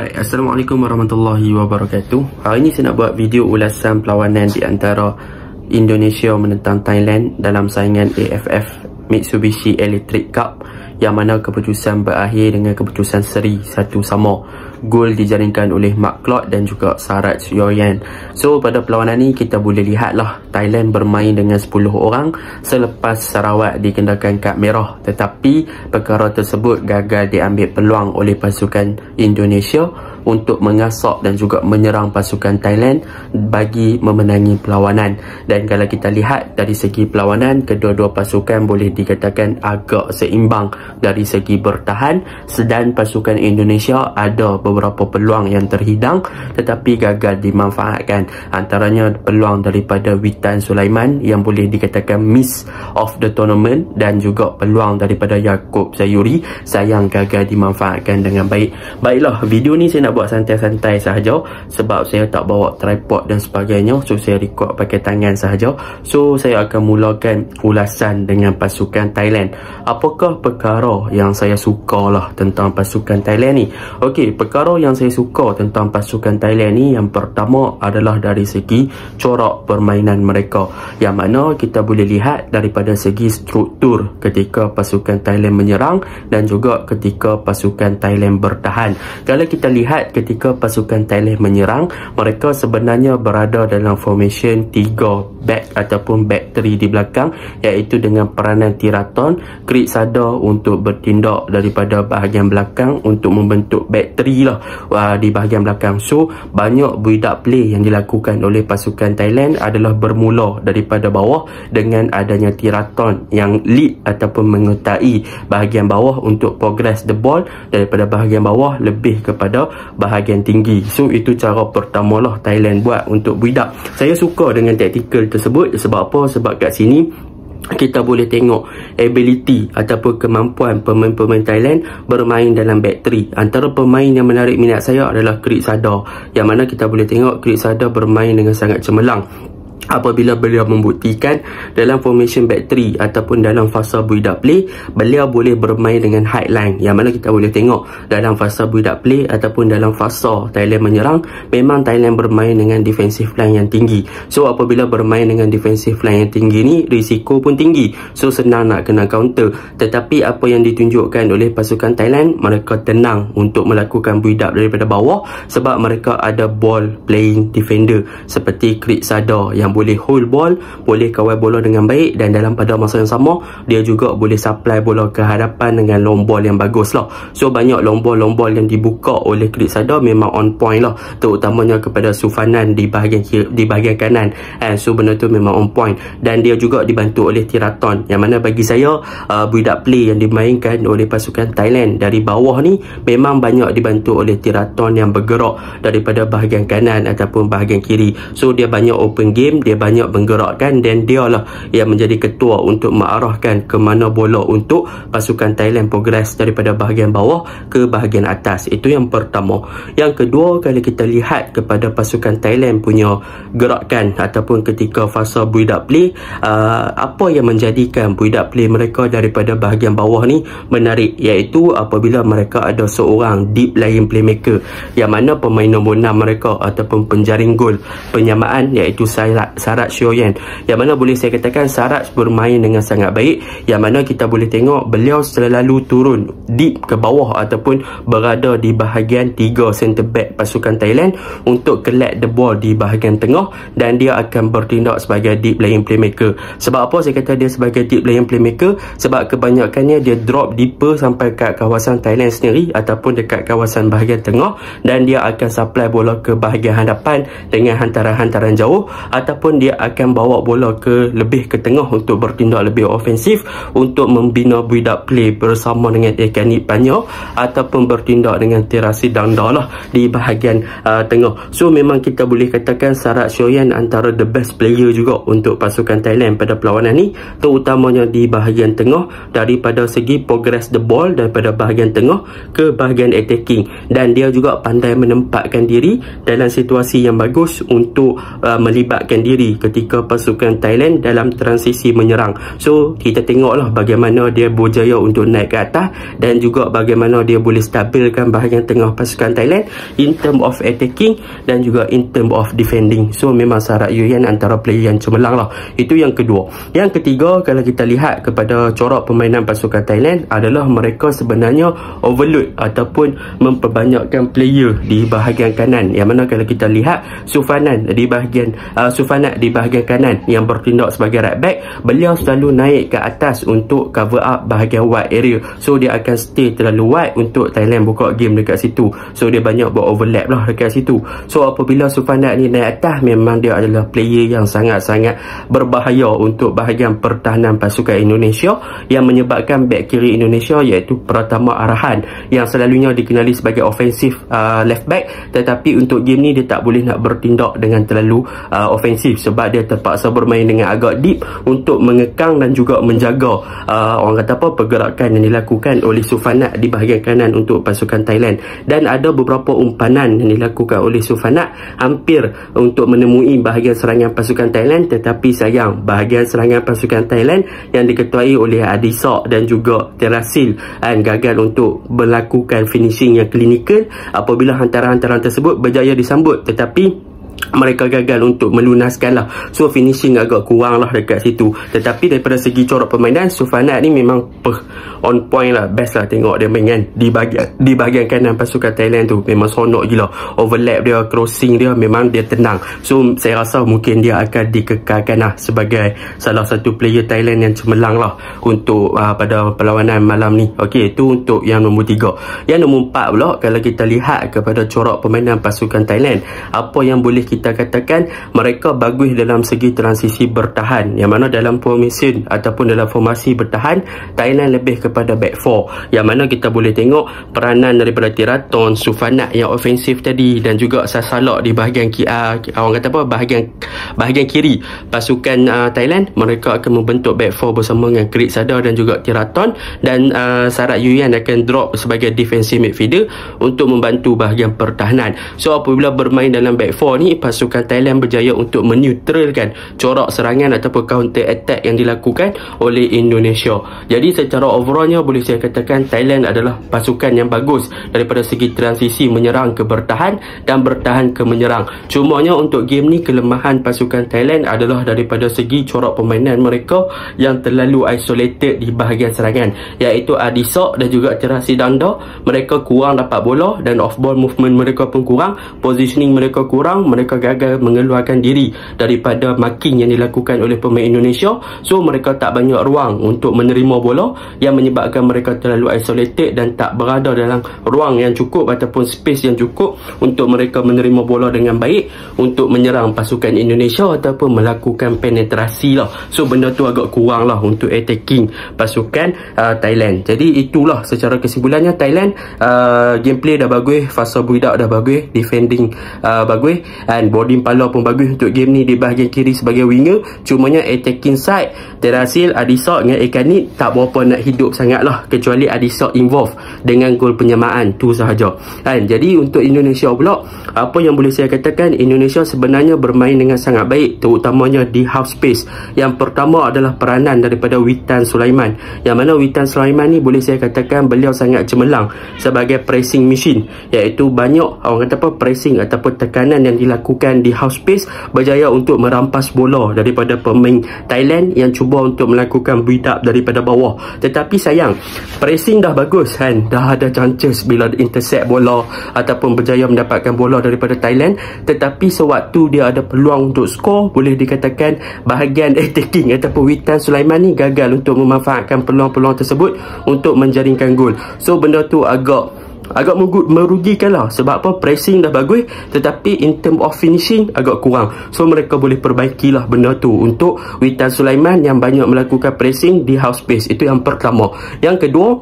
Baik, Assalamualaikum warahmatullahi wabarakatuh. Hari ini saya nak buat video ulasan perlawanan di antara Indonesia menentang Thailand dalam saingan AFF Mitsubishi Electric Cup, yang mana keputusan berakhir dengan keputusan seri 1-1. Gol dijaringkan oleh Mark Klok dan juga Sarach Yoyan. So pada perlawanan ni kita boleh lihatlah Thailand bermain dengan 10 orang selepas Sarawak dikenakan kad merah, tetapi perkara tersebut gagal diambil peluang oleh pasukan Indonesia untuk mengasak dan juga menyerang pasukan Thailand bagi memenangi perlawanan. Dan kalau kita lihat dari segi perlawanan, kedua-dua pasukan boleh dikatakan agak seimbang dari segi bertahan, sedang pasukan Indonesia ada beberapa peluang yang terhidang tetapi gagal dimanfaatkan. Antaranya peluang daripada Witan Sulaiman yang boleh dikatakan miss of the tournament, dan juga peluang daripada Yaakob Sayuri sayang gagal dimanfaatkan dengan baik. Baiklah, video ni saya nak buat santai-santai sahaja sebab saya tak bawa tripod dan sebagainya, so saya record pakai tangan sahaja. So saya akan mulakan ulasan dengan pasukan Thailand. Apakah perkara yang saya suka lah tentang pasukan Thailand ni? Okey, perkara yang saya suka tentang pasukan Thailand ni, yang pertama adalah dari segi corak permainan mereka, yang mana kita boleh lihat daripada segi struktur ketika pasukan Thailand menyerang dan juga ketika pasukan Thailand bertahan. Kalau kita lihat ketika pasukan Thailand menyerang, mereka sebenarnya berada dalam formation 3 back ataupun back 3 di belakang, iaitu dengan peranan Tiraton, Krit Sada untuk bertindak daripada bahagian belakang untuk membentuk back 3 lah di bahagian belakang. So banyak build-up play yang dilakukan oleh pasukan Thailand adalah bermula daripada bawah dengan adanya Tiraton yang lead ataupun menyertai bahagian bawah untuk progress the ball daripada bahagian bawah lebih kepada bahagian tinggi. So itu cara pertama lah Thailand buat untuk build up. Saya suka dengan taktikal tersebut. Sebab apa? Sebab kat sini kita boleh tengok ability ataupun kemampuan pemain-pemain Thailand bermain dalam back 3. Antara pemain yang menarik minat saya adalah Krit Sada, yang mana kita boleh tengok Krit Sada bermain dengan sangat cemerlang apabila beliau membuktikan dalam formation back 3 ataupun dalam fasa build up play, beliau boleh bermain dengan high line, yang mana kita boleh tengok dalam fasa build up play ataupun dalam fasa Thailand menyerang, memang Thailand bermain dengan defensive line yang tinggi. So apabila bermain dengan defensive line yang tinggi ni, risiko pun tinggi, so senang nak kena counter. Tetapi apa yang ditunjukkan oleh pasukan Thailand, mereka tenang untuk melakukan build up daripada bawah sebab mereka ada ball playing defender seperti Krit Sada yang boleh hold ball, boleh kawal bola dengan baik, dan dalam pada masa yang sama dia juga boleh supply bola ke hadapan dengan long ball yang bagus lah. So banyak long ball yang dibuka oleh Krit Sada memang on point lah, terutamanya kepada Sufanan di bahagian kanan, so benda tu memang on point. Dan dia juga dibantu oleh Tiraton, yang mana bagi saya build up play yang dimainkan oleh pasukan Thailand dari bawah ni memang banyak dibantu oleh Tiraton yang bergerak daripada bahagian kanan ataupun bahagian kiri. So dia banyak open game, dia banyak menggerakkan, dan dia lah yang menjadi ketua untuk mengarahkan ke mana bola untuk pasukan Thailand progress daripada bahagian bawah ke bahagian atas. Itu yang pertama. Yang kedua, kalau kita lihat kepada pasukan Thailand punya gerakan ataupun ketika fasa build up play, apa yang menjadikan build up play mereka daripada bahagian bawah ni menarik, iaitu apabila mereka ada seorang deep lying playmaker, yang mana pemain nombor 6 mereka ataupun penjaring gol penyamaan iaitu Sarach Yoyan, yang mana boleh saya katakan Sarach bermain dengan sangat baik, yang mana kita boleh tengok beliau selalu turun deep ke bawah ataupun berada di bahagian 3 center back pasukan Thailand untuk collect the ball di bahagian tengah, dan dia akan bertindak sebagai deep lying playmaker. Sebab apa saya kata dia sebagai deep lying playmaker? Sebab kebanyakannya dia drop deeper sampai kat kawasan Thailand sendiri ataupun dekat kawasan bahagian tengah, dan dia akan supply bola ke bahagian hadapan dengan hantaran-hantaran jauh, ataupun dia akan bawa bola lebih ke tengah untuk bertindak lebih ofensif untuk membina build up play bersama dengan Ekani Panyo ataupun bertindak dengan Terasi Dangda lah di bahagian tengah. So memang kita boleh katakan Sarach Yoyan antara the best player juga untuk pasukan Thailand pada perlawanan ni, terutamanya di bahagian tengah daripada segi progress the ball daripada bahagian tengah ke bahagian attacking, dan dia juga pandai menempatkan diri dalam situasi yang bagus untuk melibatkan diri ketika pasukan Thailand dalam transisi menyerang. So kita tengoklah bagaimana dia berjaya untuk naik ke atas dan juga bagaimana dia boleh stabilkan bahagian tengah pasukan Thailand in term of attacking dan juga in term of defending. So memang Sarat Yuyan antara player yang cemerlang lah. Itu yang kedua. Yang ketiga, kalau kita lihat kepada corak permainan pasukan Thailand adalah mereka sebenarnya overload ataupun memperbanyakkan player di bahagian kanan, yang mana kalau kita lihat Sufanat di bahagian kanan yang bertindak sebagai right back, beliau selalu naik ke atas untuk cover up bahagian wide area. So dia akan stay terlalu wide untuk Thailand buka game dekat situ. So dia banyak buat overlap lah dekat situ. So apabila Sufanat ni naik atas, memang dia adalah player yang sangat-sangat berbahaya untuk bahagian pertahanan pasukan Indonesia, yang menyebabkan back kiri Indonesia iaitu Pratama Arahan yang selalunya dikenali sebagai offensive left back, tetapi untuk game ni dia tak boleh nak bertindak dengan terlalu ofensif sebab dia terpaksa bermain dengan agak deep untuk mengekang dan juga menjaga orang kata apa, pergerakan yang dilakukan oleh Sufanat di bahagian kanan untuk pasukan Thailand. Dan ada beberapa umpanan yang dilakukan oleh Sufanat hampir untuk menemui bahagian serangan pasukan Thailand, tetapi sayang bahagian serangan pasukan Thailand yang diketuai oleh Adisak dan juga Terasil gagal untuk melakukan finishing yang klinikal apabila hantaran-hantaran tersebut berjaya disambut, tetapi mereka gagal untuk melunaskan lah. So finishing agak kurang lah dekat situ. Tetapi daripada segi corak permainan, Sufanat ni memang on point lah, best lah tengok dia main kan di bahagian kanan pasukan Thailand tu. Memang sonok gila, overlap dia, crossing dia, memang dia tenang. So saya rasa mungkin dia akan dikekalkan lah sebagai salah satu player Thailand yang cemerlang lah untuk pada perlawanan malam ni. Okey, itu untuk yang nombor 3. Yang nombor 4 pula, kalau kita lihat kepada corak permainan pasukan Thailand, apa yang boleh kita katakan, mereka bagus dalam segi transisi bertahan, yang mana dalam formation ataupun dalam formasi bertahan Thailand lebih kepada back 4, yang mana kita boleh tengok peranan daripada Tiraton, Sufanat yang ofensif tadi, dan juga Sasalok di bahagian orang kata apa, bahagian kiri pasukan Thailand. Mereka akan membentuk back 4 bersama dengan Krit Sadar dan juga Tiraton, dan Sarat Yuyan akan drop sebagai defensive midfielder untuk membantu bahagian pertahanan. So apabila bermain dalam back 4 ni, pasukan Thailand berjaya untuk meneutralkan corak serangan ataupun counter attack yang dilakukan oleh Indonesia. Jadi secara overallnya boleh saya katakan Thailand adalah pasukan yang bagus daripada segi transisi menyerang ke bertahan dan bertahan ke menyerang. Cumanya untuk game ni kelemahan pasukan Thailand adalah daripada segi corak permainan mereka yang terlalu isolated di bahagian serangan, iaitu Adisak dan juga Terasi Danda. Mereka kurang dapat bola dan off ball movement mereka pun kurang, positioning mereka kurang, mereka gagal mengeluarkan diri daripada marking yang dilakukan oleh pemain Indonesia. So mereka tak banyak ruang untuk menerima bola, yang menyebabkan mereka terlalu isolated dan tak berada dalam ruang yang cukup ataupun space yang cukup untuk mereka menerima bola dengan baik untuk menyerang pasukan Indonesia ataupun melakukan penetrasi lah. So benda tu agak kurang lah untuk attacking pasukan Thailand. Jadi itulah secara kesimpulannya, Thailand gameplay dah bagus, fasa build-up dah bagus, defending bagus, dan boarding pala pun bagus untuk game ni di bahagian kiri sebagai winger. Cumanya attacking side Terasil, Adisak dengan Ekanit tak berapa nak hidup sangat lah, kecuali Adisak involve dengan gol penyamaan tu sahaja kan. Jadi untuk Indonesia pula, apa yang boleh saya katakan, Indonesia sebenarnya bermain dengan sangat baik, terutamanya di half space. Yang pertama adalah peranan daripada Witan Sulaiman, yang mana Witan Sulaiman ni boleh saya katakan beliau sangat cemerlang sebagai pressing machine, iaitu banyak orang kata apa, pressing ataupun tekanan yang dilakukan di half space, berjaya untuk merampas bola daripada pemain Thailand yang cuba untuk melakukan build up daripada bawah. Tetapi sayang, pressing dah bagus kan, dah ada chances bila intercept bola ataupun berjaya mendapatkan bola daripada Thailand, tetapi sewaktu dia ada peluang untuk skor, boleh dikatakan bahagian attacking ataupun Witan Sulaiman ni gagal untuk memanfaatkan peluang-peluang tersebut untuk menjaringkan gol. So benda tu agak merugikan lah. Sebab apa? Pressing dah bagus, tetapi in term of finishing agak kurang. So mereka boleh perbaikilah benda tu untuk Witan Sulaiman yang banyak melakukan pressing di half space. Itu yang pertama. Yang kedua,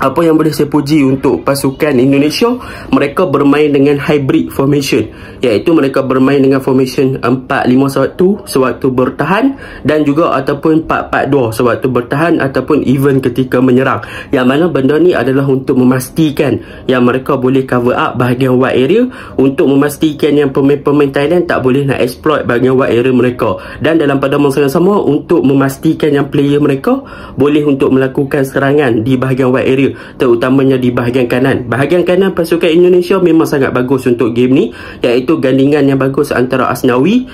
apa yang boleh saya puji untuk pasukan Indonesia, mereka bermain dengan hybrid formation, iaitu mereka bermain dengan formation 4-5-1 sewaktu bertahan, dan juga ataupun 4-4-2 sewaktu bertahan ataupun even ketika menyerang. Yang mana benda ni adalah untuk memastikan yang mereka boleh cover up bahagian wide area, untuk memastikan yang pemain-pemain Thailand tak boleh nak exploit bahagian wide area mereka, dan dalam pada masa yang sama untuk memastikan yang player mereka boleh untuk melakukan serangan di bahagian wide area, terutamanya di bahagian kanan. Bahagian kanan pasukan Indonesia memang sangat bagus untuk game ni, iaitu gandingan yang bagus antara Asnawi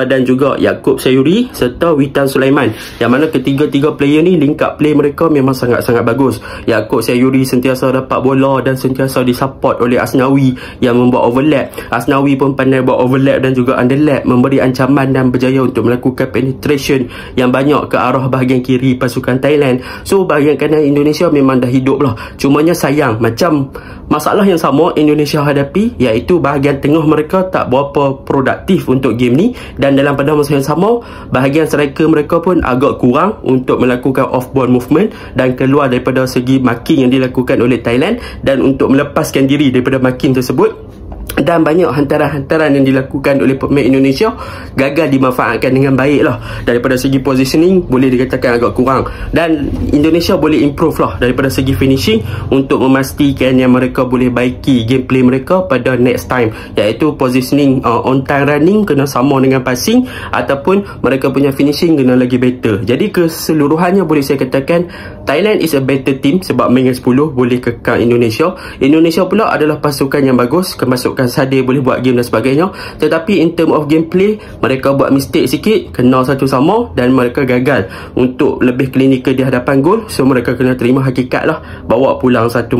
dan juga Yaakob Sayuri serta Witan Sulaiman, yang mana ketiga-tiga player ni link up play mereka memang sangat-sangat bagus. Yaakob Sayuri sentiasa dapat bola dan sentiasa disupport oleh Asnawi yang membuat overlap. Asnawi pun pandai buat overlap dan juga underlap, memberi ancaman dan berjaya untuk melakukan penetration yang banyak ke arah bahagian kiri pasukan Thailand. So bahagian kanan Indonesia memang dah hidup lah. Cumanya sayang, macam masalah yang sama Indonesia hadapi, iaitu bahagian tengah mereka tak berapa produktif untuk game ni, dan dalam pada masa yang sama bahagian striker mereka pun agak kurang untuk melakukan off ball movement dan keluar daripada segi marking yang dilakukan oleh Thailand, dan untuk melepaskan diri daripada marking tersebut. Dan banyak hantaran-hantaran yang dilakukan oleh pemain Indonesia gagal dimanfaatkan dengan baik lah. Daripada segi positioning boleh dikatakan agak kurang, dan Indonesia boleh improve lah daripada segi finishing untuk memastikan yang mereka boleh baiki gameplay mereka pada next time, iaitu positioning on time running kena sama dengan passing, ataupun mereka punya finishing kena lagi better. Jadi keseluruhannya boleh saya katakan Thailand is a better team sebab main 10 boleh kekal Indonesia. Indonesia pula adalah pasukan yang bagus, kemasukan Sadir boleh buat game dan sebagainya, tetapi in term of gameplay mereka buat mistake sikit, kena satu sama, dan mereka gagal untuk lebih klinikal di hadapan gol. So mereka kena terima hakikat lah, bawa pulang satu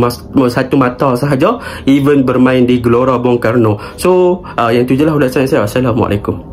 mata sahaja, even bermain di Gelora Bung Karno. So yang tu je lah ulasan saya. Assalamualaikum.